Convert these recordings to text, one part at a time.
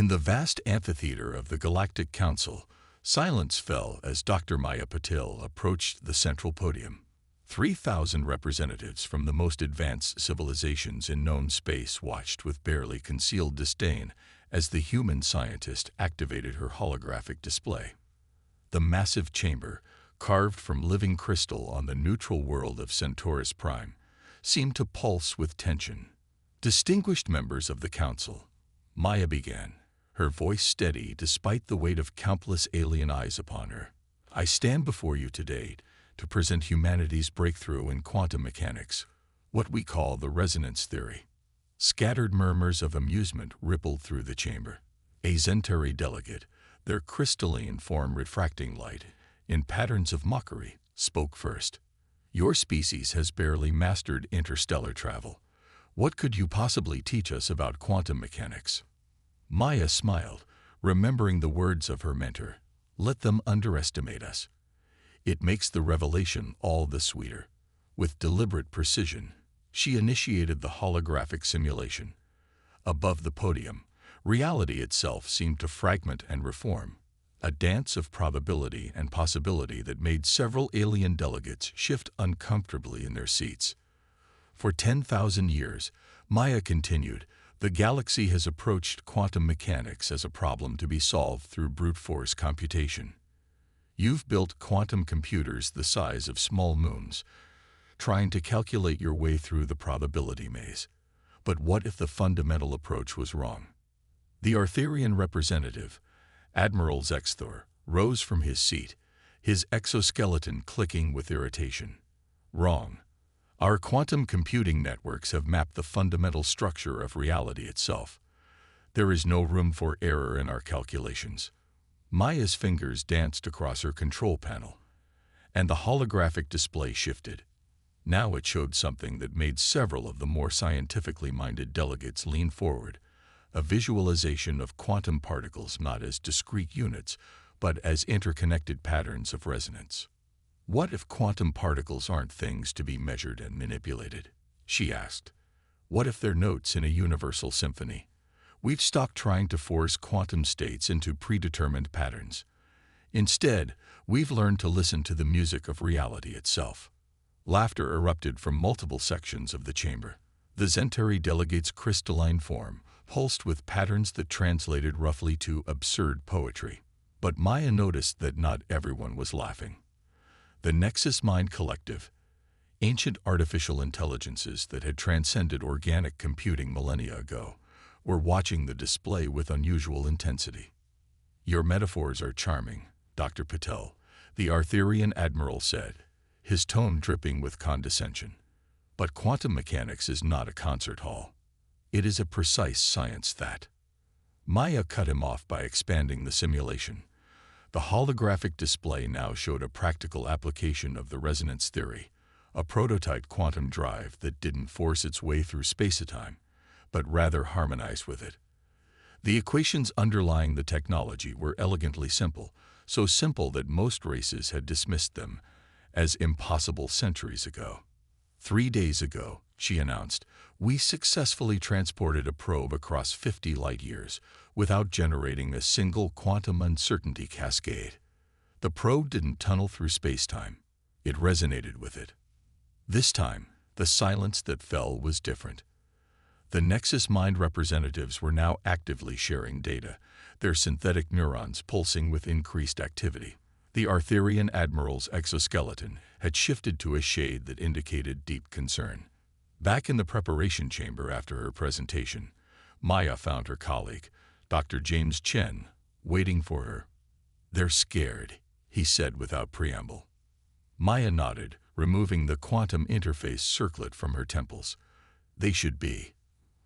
In the vast amphitheater of the Galactic Council, silence fell as Dr. Maya Patil approached the central podium. 3,000 representatives from the most advanced civilizations in known space watched with barely concealed disdain as the human scientist activated her holographic display. The massive chamber, carved from living crystal on the neutral world of Centaurus Prime, seemed to pulse with tension. Distinguished members of the council, Maya began, her voice steady despite the weight of countless alien eyes upon her. I stand before you today to present humanity's breakthrough in quantum mechanics, what we call the resonance theory. Scattered murmurs of amusement rippled through the chamber. A Centauri delegate, their crystalline form refracting light in patterns of mockery, spoke first. Your species has barely mastered interstellar travel. What could you possibly teach us about quantum mechanics? Maya smiled, remembering the words of her mentor. Let them underestimate us. It makes the revelation all the sweeter. With deliberate precision, she initiated the holographic simulation. Above the podium, reality itself seemed to fragment and reform, a dance of probability and possibility that made several alien delegates shift uncomfortably in their seats. For 10,000 years, Maya continued, the galaxy has approached quantum mechanics as a problem to be solved through brute force computation. You've built quantum computers the size of small moons, trying to calculate your way through the probability maze. But what if the fundamental approach was wrong? The Arthurian representative, Admiral Zexthor, rose from his seat, his exoskeleton clicking with irritation. Wrong. Our quantum computing networks have mapped the fundamental structure of reality itself. There is no room for error in our calculations. Maya's fingers danced across her control panel, and the holographic display shifted. Now it showed something that made several of the more scientifically minded delegates lean forward, a visualization of quantum particles not as discrete units, but as interconnected patterns of resonance. What if quantum particles aren't things to be measured and manipulated? She asked. What if they're notes in a universal symphony? We've stopped trying to force quantum states into predetermined patterns. Instead, we've learned to listen to the music of reality itself. Laughter erupted from multiple sections of the chamber. The Centauri delegate's crystalline form pulsed with patterns that translated roughly to absurd poetry. But Maya noticed that not everyone was laughing. The Nexus Mind Collective, ancient artificial intelligences that had transcended organic computing millennia ago, were watching the display with unusual intensity. Your metaphors are charming, Dr. Patel, the Arthurian admiral said, his tone dripping with condescension. But quantum mechanics is not a concert hall. It is a precise science that. Maya cut him off by expanding the simulation. The holographic display now showed a practical application of the resonance theory, a prototype quantum drive that didn't force its way through space-time, but rather harmonized with it. The equations underlying the technology were elegantly simple, so simple that most races had dismissed them as impossible centuries ago. 3 days ago, she announced, we successfully transported a probe across 50 light-years without generating a single quantum uncertainty cascade. The probe didn't tunnel through space-time. It resonated with it. This time, the silence that fell was different. The Nexus Mind representatives were now actively sharing data, their synthetic neurons pulsing with increased activity. The Arthurian admiral's exoskeleton had shifted to a shade that indicated deep concern. Back in the preparation chamber after her presentation, Maya found her colleague, Dr. James Chen, waiting for her. They're scared, he said without preamble. Maya nodded, removing the quantum interface circlet from her temples. They should be.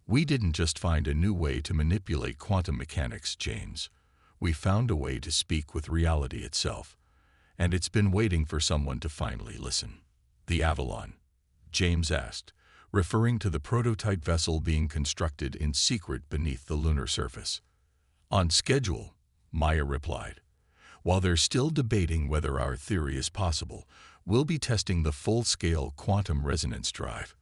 We didn't just find a new way to manipulate quantum mechanics, James. We found a way to speak with reality itself. And it's been waiting for someone to finally listen. The Avalon? James asked, referring to the prototype vessel being constructed in secret beneath the lunar surface. On schedule, Maya replied. While they're still debating whether our theory is possible, we'll be testing the full-scale quantum resonance drive.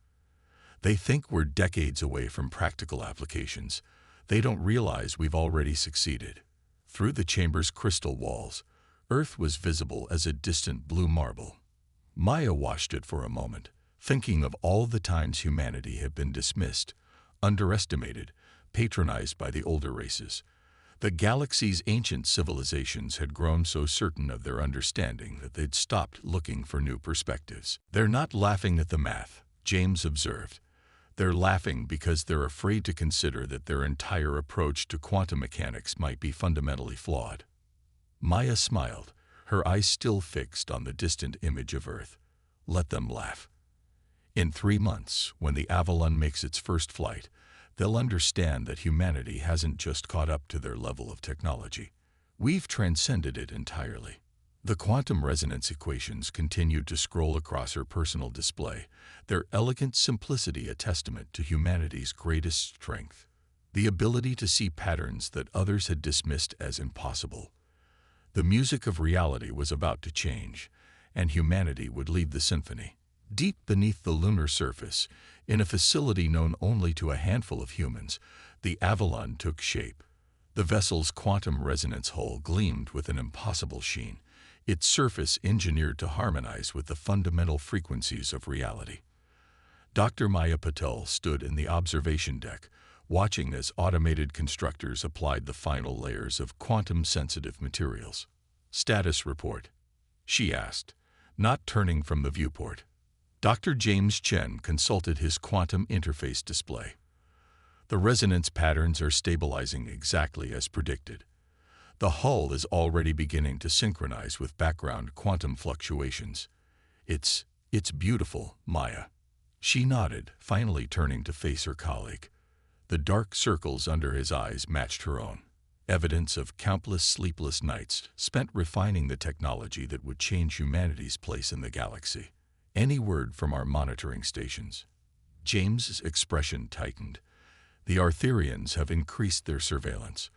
They think we're decades away from practical applications. They don't realize we've already succeeded. Through the chamber's crystal walls, Earth was visible as a distant blue marble. Maya watched it for a moment, thinking of all the times humanity had been dismissed, underestimated, patronized by the older races. The galaxy's ancient civilizations had grown so certain of their understanding that they'd stopped looking for new perspectives. "They're not laughing at the math," James observed. "They're laughing because they're afraid to consider that their entire approach to quantum mechanics might be fundamentally flawed." Maya smiled, her eyes still fixed on the distant image of Earth. "Let them laugh. In 3 months, when the Avalon makes its first flight, they'll understand that humanity hasn't just caught up to their level of technology. We've transcended it entirely." The quantum resonance equations continued to scroll across her personal display, their elegant simplicity a testament to humanity's greatest strength, the ability to see patterns that others had dismissed as impossible. The music of reality was about to change, and humanity would lead the symphony. Deep beneath the lunar surface, in a facility known only to a handful of humans, the Avalon took shape. The vessel's quantum resonance hull gleamed with an impossible sheen, its surface engineered to harmonize with the fundamental frequencies of reality. Dr. Maya Patel stood in the observation deck, watching as automated constructors applied the final layers of quantum-sensitive materials. "Status report?" she asked, not turning from the viewport. Dr. James Chen consulted his quantum interface display. "The resonance patterns are stabilizing exactly as predicted. The hull is already beginning to synchronize with background quantum fluctuations. It's beautiful, Maya." She nodded, finally turning to face her colleague. The dark circles under his eyes matched her own, evidence of countless sleepless nights spent refining the technology that would change humanity's place in the galaxy. "Any word from our monitoring stations?" James's expression tightened. "The Arthurians have increased their surveillance.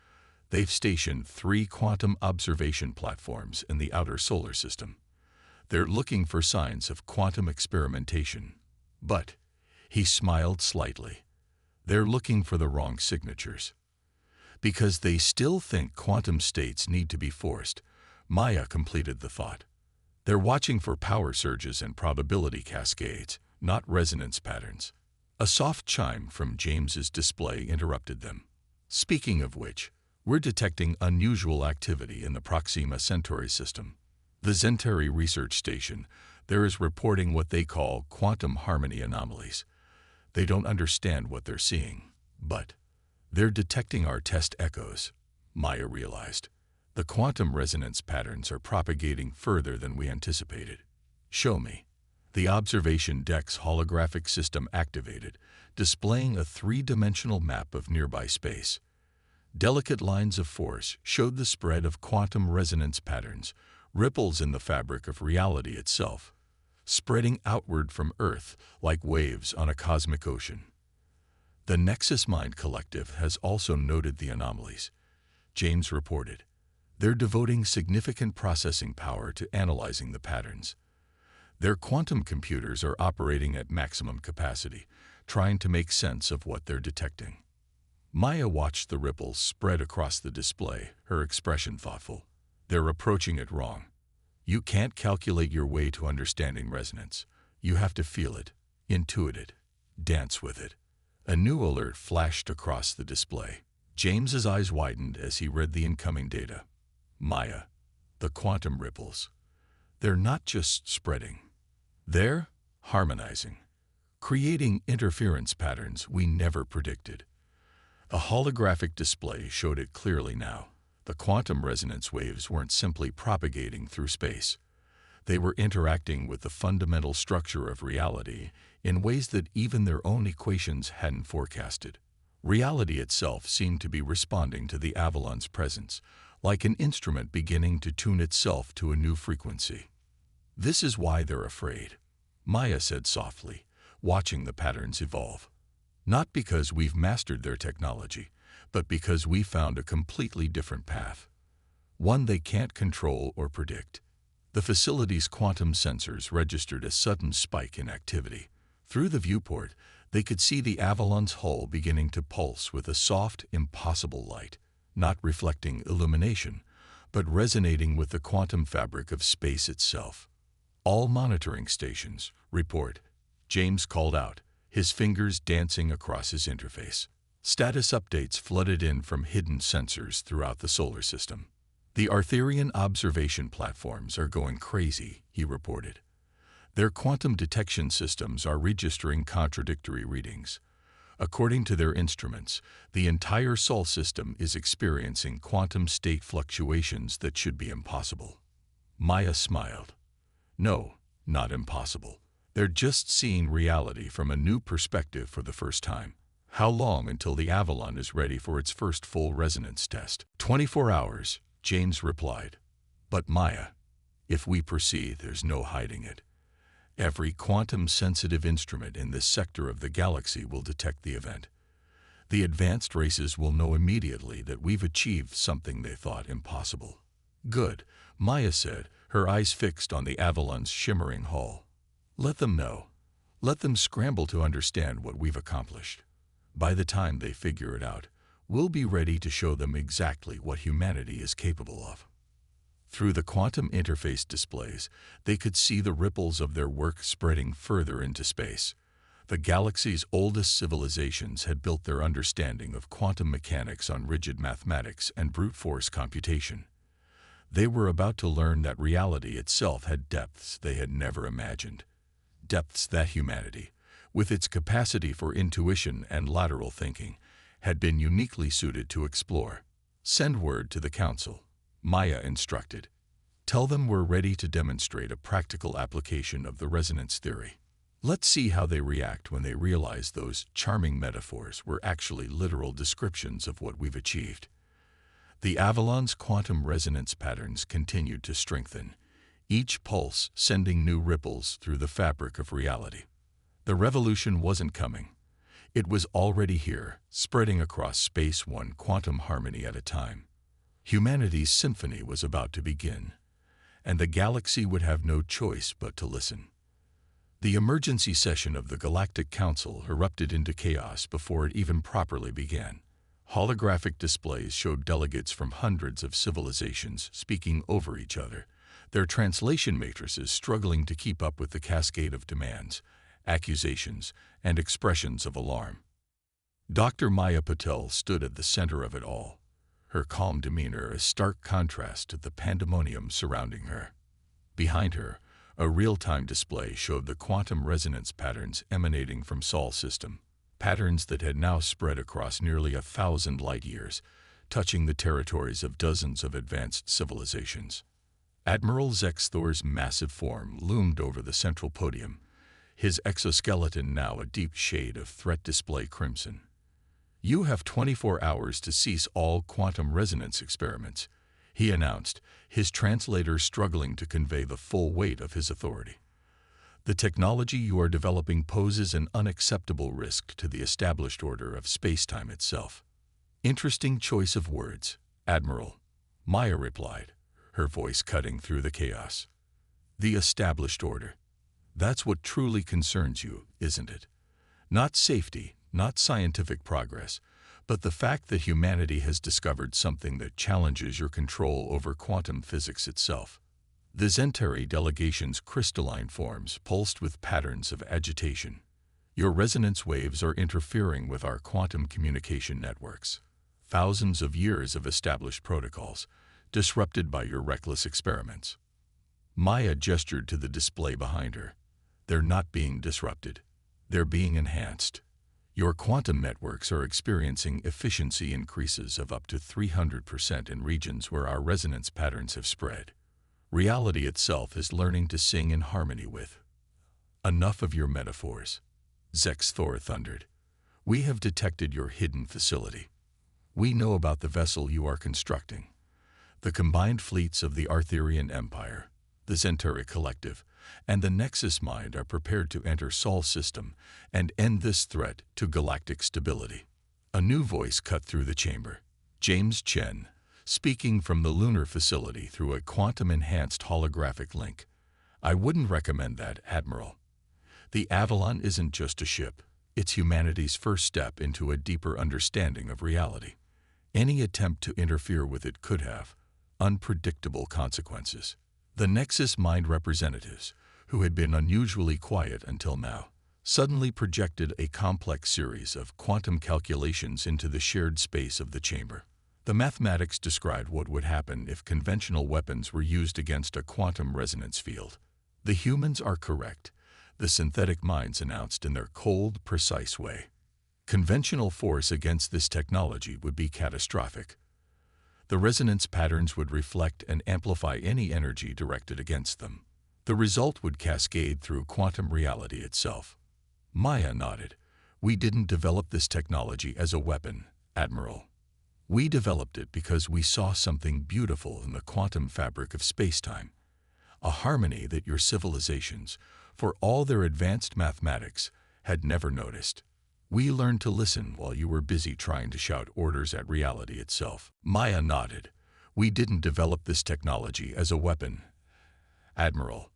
They've stationed 3 quantum observation platforms in the outer solar system. They're looking for signs of quantum experimentation. But," he smiled slightly, "they're looking for the wrong signatures. Because they still think quantum states need to be forced." Maya completed the thought. "They're watching for power surges and probability cascades, not resonance patterns." A soft chime from James's display interrupted them. "Speaking of which, we're detecting unusual activity in the Proxima Centauri system. The Centauri Research Station there is reporting what they call quantum harmony anomalies. They don't understand what they're seeing, but they're detecting our test echoes," Maya realized. "The quantum resonance patterns are propagating further than we anticipated." "Show me." The observation deck's holographic system activated, displaying a 3-dimensional map of nearby space. Delicate lines of force showed the spread of quantum resonance patterns, ripples in the fabric of reality itself, spreading outward from Earth like waves on a cosmic ocean. "The Nexus Mind Collective has also noted the anomalies," James reported. "They're devoting significant processing power to analyzing the patterns. Their quantum computers are operating at maximum capacity, trying to make sense of what they're detecting." Maya watched the ripples spread across the display, her expression thoughtful. "They're approaching it wrong. You can't calculate your way to understanding resonance. You have to feel it, intuit it, dance with it." A new alert flashed across the display. James's eyes widened as he read the incoming data. "Maya, the quantum ripples. They're not just spreading. They're harmonizing, creating interference patterns we never predicted." A holographic display showed it clearly now. The quantum resonance waves weren't simply propagating through space. They were interacting with the fundamental structure of reality in ways that even their own equations hadn't forecasted. Reality itself seemed to be responding to the Avalon's presence, like an instrument beginning to tune itself to a new frequency. "This is why they're afraid," Maya said softly, watching the patterns evolve. "Not because we've mastered their technology, but because we found a completely different path. One they can't control or predict." The facility's quantum sensors registered a sudden spike in activity. Through the viewport, They could see the Avalon's hull beginning to pulse with a soft, impossible light, not reflecting illumination, but resonating with the quantum fabric of space itself. "All monitoring stations, report," James called out, his fingers dancing across his interface. Status updates flooded in from hidden sensors throughout the solar system. "The Arthurian observation platforms are going crazy," he reported. "Their quantum detection systems are registering contradictory readings. According to their instruments, the entire Sol system is experiencing quantum state fluctuations that should be impossible." Maya smiled. "No, not impossible. They're just seeing reality from a new perspective for the first time. How long until the Avalon is ready for its first full resonance test?" 24 hours, James replied. "But Maya, if we proceed, there's no hiding it. Every quantum-sensitive instrument in this sector of the galaxy will detect the event. The advanced races will know immediately that we've achieved something they thought impossible." "Good," Maya said, her eyes fixed on the Avalon's shimmering hull. "Let them know. Let them scramble to understand what we've accomplished. By the time they figure it out, we'll be ready to show them exactly what humanity is capable of." Through the quantum interface displays, they could see the ripples of their work spreading further into space. The galaxy's oldest civilizations had built their understanding of quantum mechanics on rigid mathematics and brute force computation. They were about to learn that reality itself had depths they had never imagined. Depths that humanity, with its capacity for intuition and lateral thinking, had been uniquely suited to explore. "Send word to the Council," Maya instructed. "Tell them we're ready to demonstrate a practical application of the resonance theory. Let's see how they react when they realize those charming metaphors were actually literal descriptions of what we've achieved." The Avalon's quantum resonance patterns continued to strengthen, each pulse sending new ripples through the fabric of reality. The revolution wasn't coming. It was already here, spreading across space one quantum harmony at a time. Humanity's symphony was about to begin, and the galaxy would have no choice but to listen. The emergency session of the Galactic Council erupted into chaos before it even properly began. Holographic displays showed delegates from hundreds of civilizations speaking over each other, their translation matrices struggling to keep up with the cascade of demands, accusations, and expressions of alarm. Dr. Maya Patel stood at the center of it all, her calm demeanor a stark contrast to the pandemonium surrounding her. Behind her, a real-time display showed the quantum resonance patterns emanating from Sol system, patterns that had now spread across nearly 1,000 light-years, touching the territories of dozens of advanced civilizations. Admiral Zexthor's massive form loomed over the central podium, his exoskeleton now a deep shade of threat display crimson. "You have 24 hours to cease all quantum resonance experiments," he announced, his translator struggling to convey the full weight of his authority. "The technology you are developing poses an unacceptable risk to the established order of space-time itself." "Interesting choice of words, Admiral," Maya replied, her voice cutting through the chaos. "The established order. That's what truly concerns you, isn't it? Not safety, not scientific progress, but the fact that humanity has discovered something that challenges your control over quantum physics itself." The Zentari delegation's crystalline forms pulsed with patterns of agitation. "Your resonance waves are interfering with our quantum communication networks. Thousands of years of established protocols, disrupted by your reckless experiments." Maya gestured to the display behind her. "They're not being disrupted. They're being enhanced. Your quantum networks are experiencing efficiency increases of up to 300% in regions where our resonance patterns have spread. Reality itself is learning to sing in harmony with." "Enough of your metaphors," Zexthor thundered. "We have detected your hidden facility. We know about the vessel you are constructing. The combined fleets of the Arthurian Empire, the Zentari Collective, and the Nexus Mind are prepared to enter Sol system and end this threat to galactic stability." A new voice cut through the chamber. James Chen, speaking from the lunar facility through a quantum-enhanced holographic link. "I wouldn't recommend that, Admiral. The Avalon isn't just a ship. It's humanity's first step into a deeper understanding of reality. Any attempt to interfere with it could have unpredictable consequences. The Nexus Mind representatives, who had been unusually quiet until now, suddenly projected a complex series of quantum calculations into the shared space of the chamber. The mathematics described what would happen if conventional weapons were used against a quantum resonance field. The humans are correct, the synthetic minds announced in their cold, precise way. Conventional force against this technology would be catastrophic. The resonance patterns would reflect and amplify any energy directed against them. The result would cascade through quantum reality itself. Maya nodded. We didn't develop this technology as a weapon, Admiral. We developed it because we saw something beautiful in the quantum fabric of space-time, a harmony that your civilizations, for all their advanced mathematics, had never noticed. We learned to listen while you were busy trying to shout orders at reality itself. Maya nodded. We didn't develop this technology as a weapon, Admiral.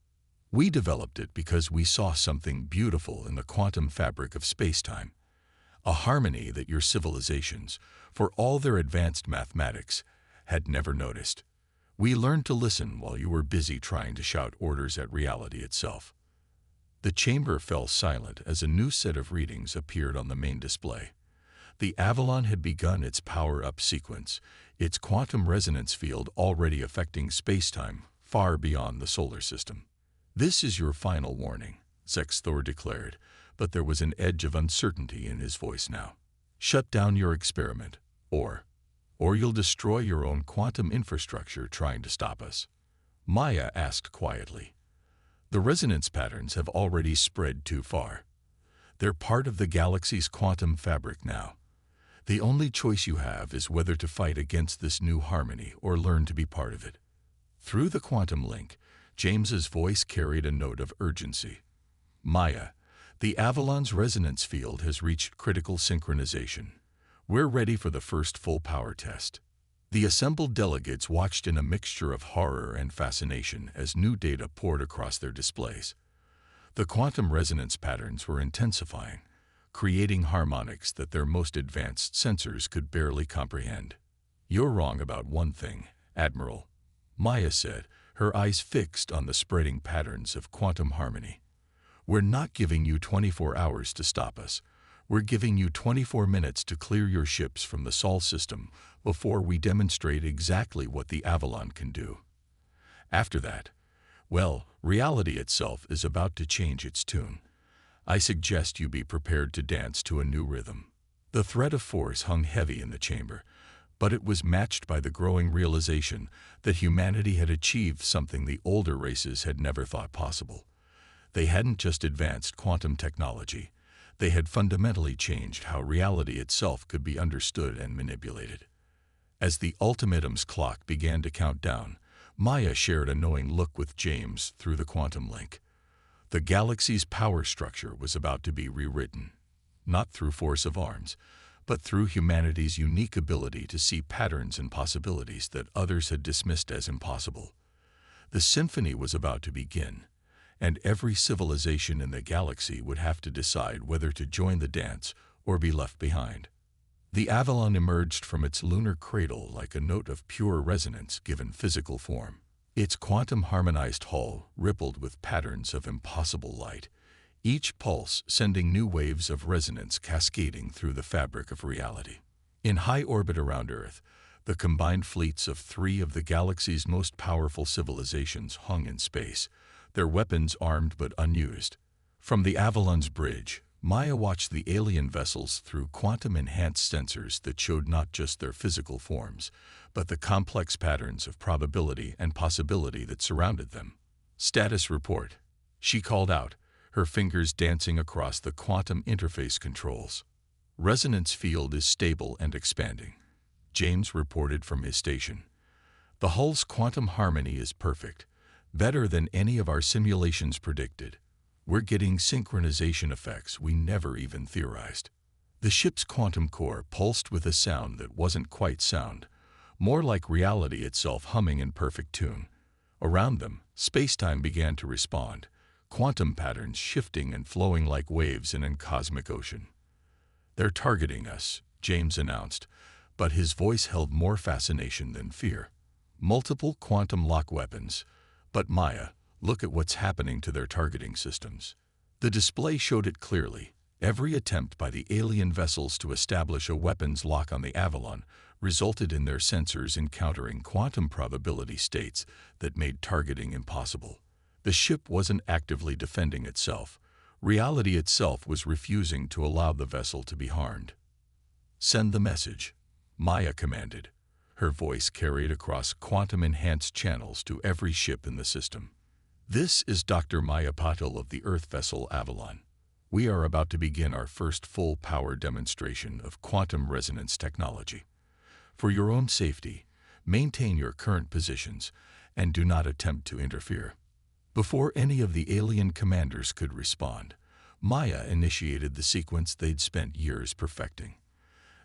We developed it because we saw something beautiful in the quantum fabric of space-time, a harmony that your civilizations, for all their advanced mathematics, had never noticed. We learned to listen while you were busy trying to shout orders at reality itself. The chamber fell silent as a new set of readings appeared on the main display. The Avalon had begun its power-up sequence, its quantum resonance field already affecting space-time far beyond the solar system. This is your final warning, Zexthor declared, but there was an edge of uncertainty in his voice now. Shut down your experiment, or you'll destroy your own quantum infrastructure trying to stop us. Maya asked quietly. The resonance patterns have already spread too far. They're part of the galaxy's quantum fabric now. The only choice you have is whether to fight against this new harmony or learn to be part of it. Through the quantum link, James's voice carried a note of urgency. Maya, the Avalon's resonance field has reached critical synchronization. We're ready for the first full power test. The assembled delegates watched in a mixture of horror and fascination as new data poured across their displays. The quantum resonance patterns were intensifying, creating harmonics that their most advanced sensors could barely comprehend. You're wrong about one thing, Admiral, Maya said, her eyes fixed on the spreading patterns of quantum harmony. We're not giving you 24 hours to stop us. We're giving you 24 minutes to clear your ships from the Sol system before we demonstrate exactly what the Avalon can do. After that, well, reality itself is about to change its tune. I suggest you be prepared to dance to a new rhythm. The threat of force hung heavy in the chamber, but it was matched by the growing realization that humanity had achieved something the older races had never thought possible. They hadn't just advanced quantum technology, they had fundamentally changed how reality itself could be understood and manipulated. As the ultimatum's clock began to count down, Maya shared a knowing look with James through the quantum link. The galaxy's power structure was about to be rewritten, not through force of arms, but through humanity's unique ability to see patterns and possibilities that others had dismissed as impossible. The symphony was about to begin, and every civilization in the galaxy would have to decide whether to join the dance or be left behind. The Avalon emerged from its lunar cradle like a note of pure resonance given physical form. Its quantum-harmonized hull rippled with patterns of impossible light, each pulse sending new waves of resonance cascading through the fabric of reality. In high orbit around Earth, the combined fleets of 3 of the galaxy's most powerful civilizations hung in space, their weapons armed but unused. From the Avalon's bridge, Maya watched the alien vessels through quantum-enhanced sensors that showed not just their physical forms, but the complex patterns of probability and possibility that surrounded them. Status report, she called out, her fingers dancing across the quantum interface controls. Resonance field is stable and expanding, James reported from his station. The hull's quantum harmony is perfect, better than any of our simulations predicted. We're getting synchronization effects we never even theorized. The ship's quantum core pulsed with a sound that wasn't quite sound, more like reality itself humming in perfect tune. Around them, space-time began to respond, quantum patterns shifting and flowing like waves in a cosmic ocean. "They're targeting us," James announced, but his voice held more fascination than fear. "Multiple quantum lock weapons. But Maya, look at what's happening to their targeting systems." The display showed it clearly. Every attempt by the alien vessels to establish a weapons lock on the Avalon resulted in their sensors encountering quantum probability states that made targeting impossible. The ship wasn't actively defending itself. Reality itself was refusing to allow the vessel to be harmed. "Send the message," Maya commanded. Her voice carried across quantum-enhanced channels to every ship in the system. "This is Dr. Maya Patil of the Earth vessel Avalon. We are about to begin our first full-power demonstration of quantum resonance technology. For your own safety, maintain your current positions and do not attempt to interfere." Before any of the alien commanders could respond, Maya initiated the sequence they'd spent years perfecting.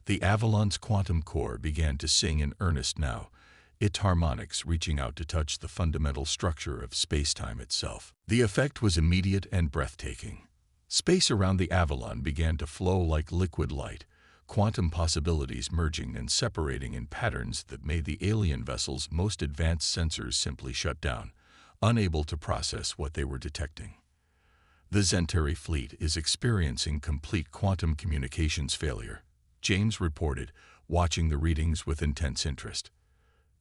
The Avalon's quantum core began to sing in earnest now, its harmonics reaching out to touch the fundamental structure of space-time itself. The effect was immediate and breathtaking. Space around the Avalon began to flow like liquid light, quantum possibilities merging and separating in patterns that made the alien vessel's most advanced sensors simply shut down, unable to process what they were detecting. "The Zentari fleet is experiencing complete quantum communications failure," James reported, watching the readings with intense interest.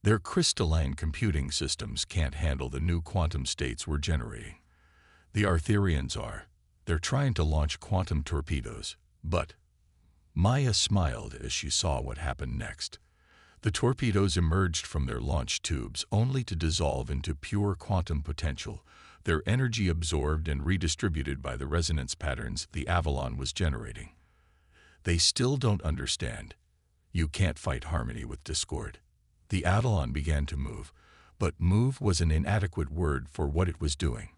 "Their crystalline computing systems can't handle the new quantum states we're generating. The Arthurians are. They're trying to launch quantum torpedoes, but—" Maya smiled as she saw what happened next. The torpedoes emerged from their launch tubes only to dissolve into pure quantum potential, their energy absorbed and redistributed by the resonance patterns the Avalon was generating. "They still don't understand. You can't fight harmony with discord." The Avalon began to move, but move was an inadequate word for what it was doing.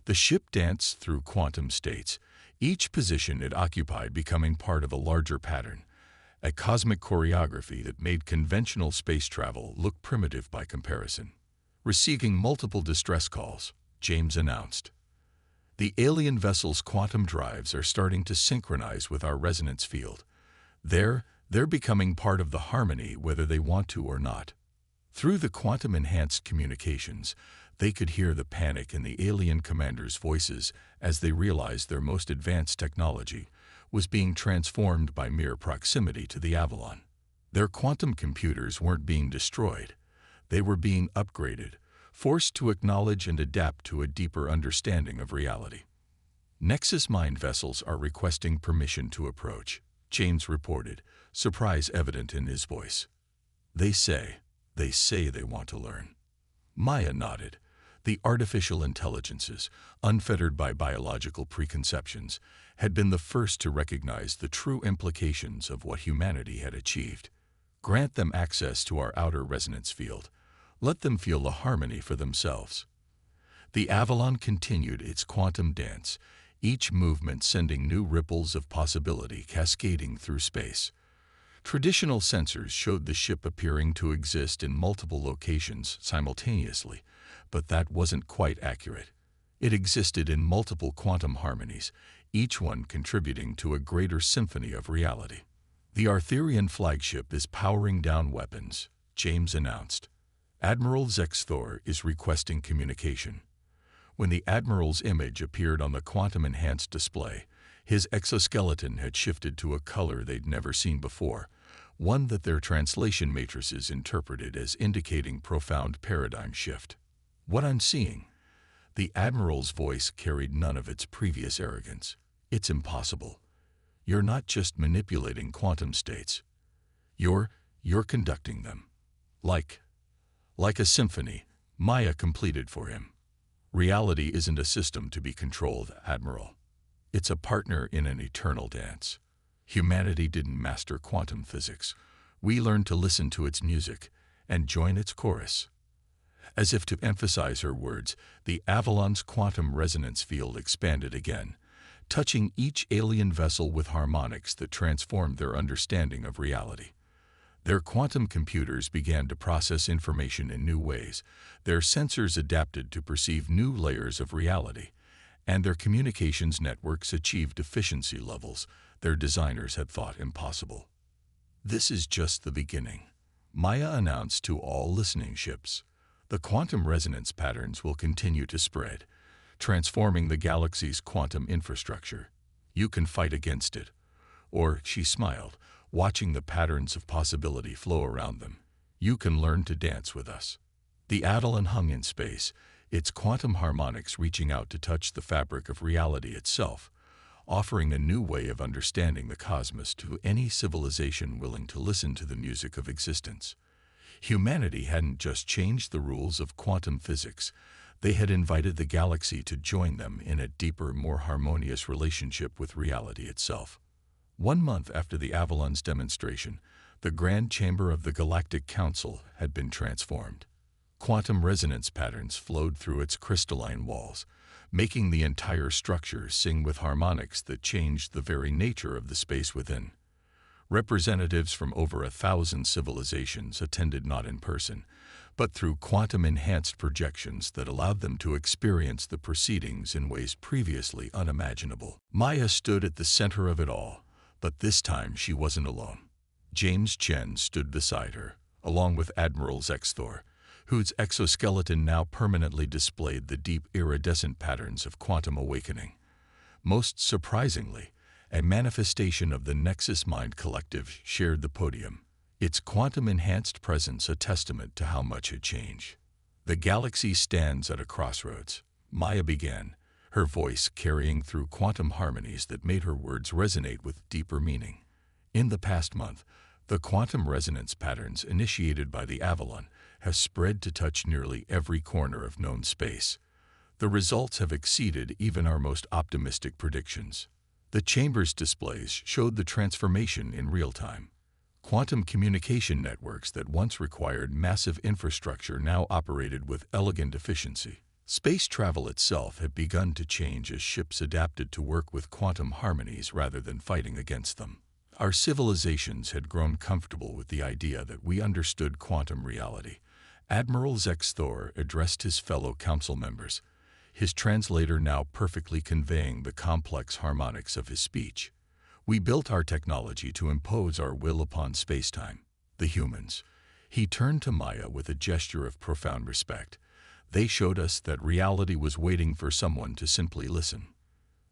The ship danced through quantum states, each position it occupied becoming part of a larger pattern, a cosmic choreography that made conventional space travel look primitive by comparison. Receiving multiple distress calls, James announced. "The alien vessel's quantum drives are starting to synchronize with our resonance field. They're becoming part of the harmony whether they want to or not." Through the quantum-enhanced communications, they could hear the panic in the alien commanders' voices as they realized their most advanced technology was being transformed by mere proximity to the Avalon. Their quantum computers weren't being destroyed. They were being upgraded, forced to acknowledge and adapt to a deeper understanding of reality. "Nexus mind vessels are requesting permission to approach," James reported, surprise evident in his voice. They say they want to learn." Maya nodded. The artificial intelligences, unfettered by biological preconceptions, had been the first to recognize the true implications of what humanity had achieved. "Grant them access to our outer resonance field. Let them feel the harmony for themselves." The Avalon continued its quantum dance, each movement sending new ripples of possibility cascading through space. Traditional sensors showed the ship appearing to exist in multiple locations simultaneously, but that wasn't quite accurate. It existed in multiple quantum harmonies, each one contributing to a greater symphony of reality. "The Arthurian flagship is powering down weapons," James announced. "Admiral Zexthor is requesting communication." When the Admiral's image appeared on the quantum-enhanced display, his exoskeleton had shifted to a color they'd never seen before, one that their translation matrices interpreted as indicating profound paradigm shift. "What I'm seeing," the Admiral's voice carried none of its previous arrogance. "It's impossible. You're not just manipulating quantum states. You're conducting them. Like a symphony," Maya completed for him. "Reality isn't a system to be controlled, Admiral. It's a partner in an eternal dance. Humanity didn't master quantum physics. We learned to listen to its music and join its chorus." As if to emphasize her words, the Avalon's quantum resonance field expanded again, touching each alien vessel with harmonics that transformed their understanding of reality. Their quantum computers began to process information in new ways. Their sensors adapted to perceive new layers of reality, and their communications networks achieved efficiency levels their designers had thought impossible. This is just the beginning. Maya announced to all listening ships. The quantum resonance patterns will continue to spread, transforming the galaxy's quantum infrastructure. You can fight against it. Or, she smiled, watching the patterns of possibility flow around them. You can learn to dance with us. The Avalon hung in space, its quantum harmonics reaching out to touch the fabric of reality itself, offering a new way of understanding the cosmos to any civilization willing to listen to the music of existence. Humanity hadn't just changed the rules of quantum physics, they had invited the galaxy to join them in a deeper, more harmonious relationship with reality itself. 1 month after the Avalon's demonstration, the Grand Chamber of the Galactic Council had been transformed. Quantum resonance patterns flowed through its crystalline walls, making the entire structure sing with harmonics that changed the very nature of the space within. Representatives from over 1,000 civilizations attended not in person, but through quantum-enhanced projections that allowed them to experience the proceedings in ways previously unimaginable. Maya stood at the center of it all, but this time she wasn't alone. James Chen stood beside her, along with Admiral Zexthor, whose exoskeleton now permanently displayed the deep iridescent patterns of quantum awakening. Most surprisingly, a manifestation of the Nexus Mind Collective shared the podium, its quantum-enhanced presence a testament to how much had changed. The galaxy stands at a crossroads, Maya began, her voice carrying through quantum harmonies that made her words resonate with deeper meaning. In the past month, the quantum resonance patterns initiated by the Avalon have spread to touch nearly every corner of known space. The results have exceeded even our most optimistic predictions. The chamber's displays showed the transformation in real time. Quantum communication networks that once required massive infrastructure now operated with elegant efficiency. Space travel itself had begun to change as ships adapted to work with quantum harmonies rather than fighting against them. Our civilizations had grown comfortable with the idea that we understood quantum reality. Admiral Zexthor addressed his fellow council members, his translator now perfectly conveying the complex harmonics of his speech. We built our technology to impose our will upon spacetime, the humans. He turned to Maya with a gesture of profound respect. They showed us that reality was waiting for someone to simply listen.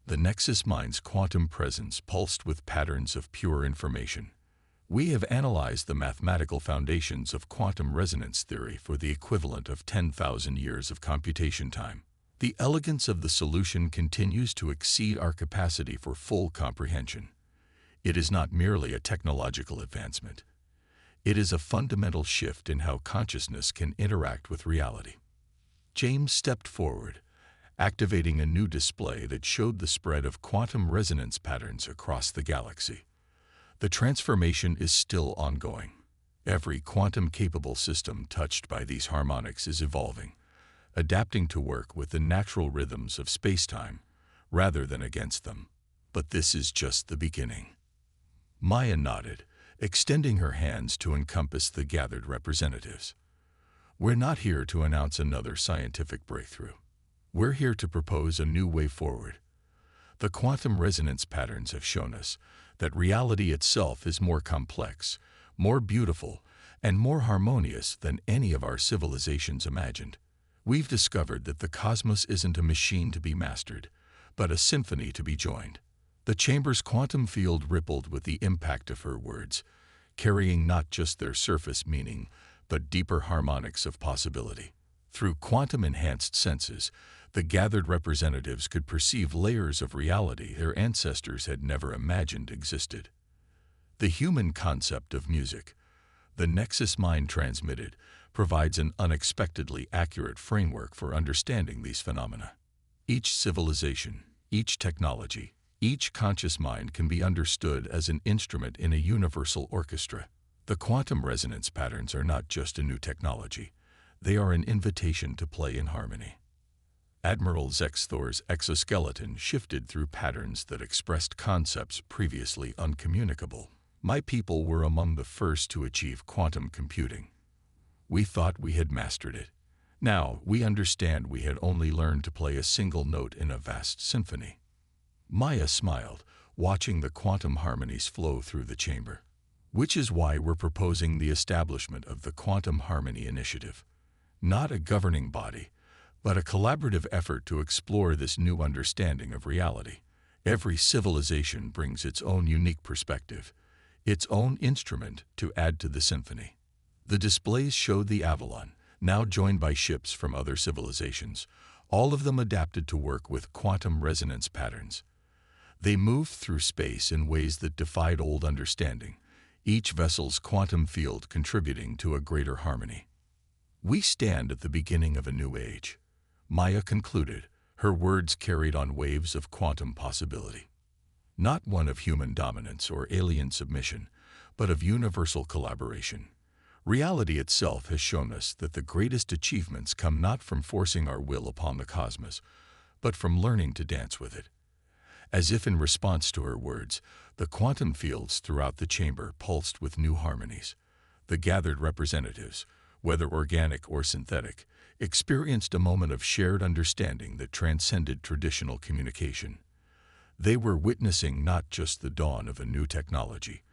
The Nexus Mind's quantum presence pulsed with patterns of pure information. We have analyzed the mathematical foundations of quantum resonance theory for the equivalent of 10,000 years of computation time. The elegance of the solution continues to exceed our capacity for full comprehension. It is not merely a technological advancement. It is a fundamental shift in how consciousness can interact with reality. James stepped forward, activating a new display that showed the spread of quantum resonance patterns across the galaxy. The transformation is still ongoing. Every quantum-capable system touched by these harmonics is evolving, adapting to work with the natural rhythms of spacetime rather than against them. But this is just the beginning. Maya nodded, extending her hands to encompass the gathered representatives. We're not here to announce another scientific breakthrough. We're here to propose a new way forward. The quantum resonance patterns have shown us that reality itself is more complex, more beautiful, and more harmonious than any of our civilizations imagined. We've discovered that the cosmos isn't a machine to be mastered, but a symphony to be joined. The chamber's quantum field rippled with the impact of her words, carrying not just their surface meaning, but deeper harmonics of possibility. Through quantum-enhanced senses, the gathered representatives could perceive layers of reality their ancestors had never imagined existed. The human concept of music, the Nexus Mind transmitted, provides an unexpectedly accurate framework for understanding these phenomena. Each civilization, each technology, each conscious mind can be understood as an instrument in a universal orchestra. The quantum resonance patterns are not just a new technology. They are an invitation to play in harmony. Admiral Zexthor's exoskeleton shifted through patterns that expressed concepts previously uncommunicable. My people were among the first to achieve quantum computing. We thought we had mastered it. Now, we understand we had only learned to play a single note in a vast symphony. Maya smiled, watching the quantum harmonies flow through the chamber. Which is why we're proposing the establishment of the Quantum Harmony Initiative. Not a governing body, but a collaborative effort to explore this new understanding of reality. Every civilization brings its own unique perspective, its own instrument to add to the symphony. The displays showed the Avalon, now joined by ships from other civilizations, all of them adapted to work with quantum resonance patterns. They moved through space in ways that defied old understanding, each vessel's quantum field contributing to a greater harmony. We stand at the beginning of a new age, Maya concluded, her words carried on waves of quantum possibility. Not one of human dominance or alien submission, but of universal collaboration. Reality itself has shown us that the greatest achievements come not from forcing our will upon the cosmos, but from learning to dance with it. As if in response to her words, the quantum fields throughout the chamber pulsed with new harmonies. The gathered representatives, whether organic or synthetic, experienced a moment of shared understanding that transcended traditional communication. They were witnessing not just the dawn of a new technology,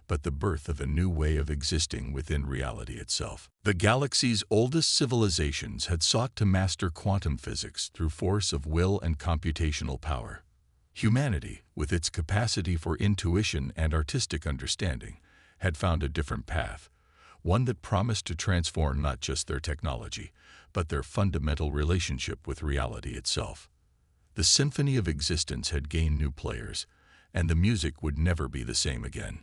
but the birth of a new way of existing within reality itself. The galaxy's oldest civilizations had sought to master quantum physics through force of will and computational power. Humanity, with its capacity for intuition and artistic understanding, had found a different path, one that promised to transform not just their technology, but their fundamental relationship with reality itself. The symphony of existence had gained new players, and the music would never be the same again.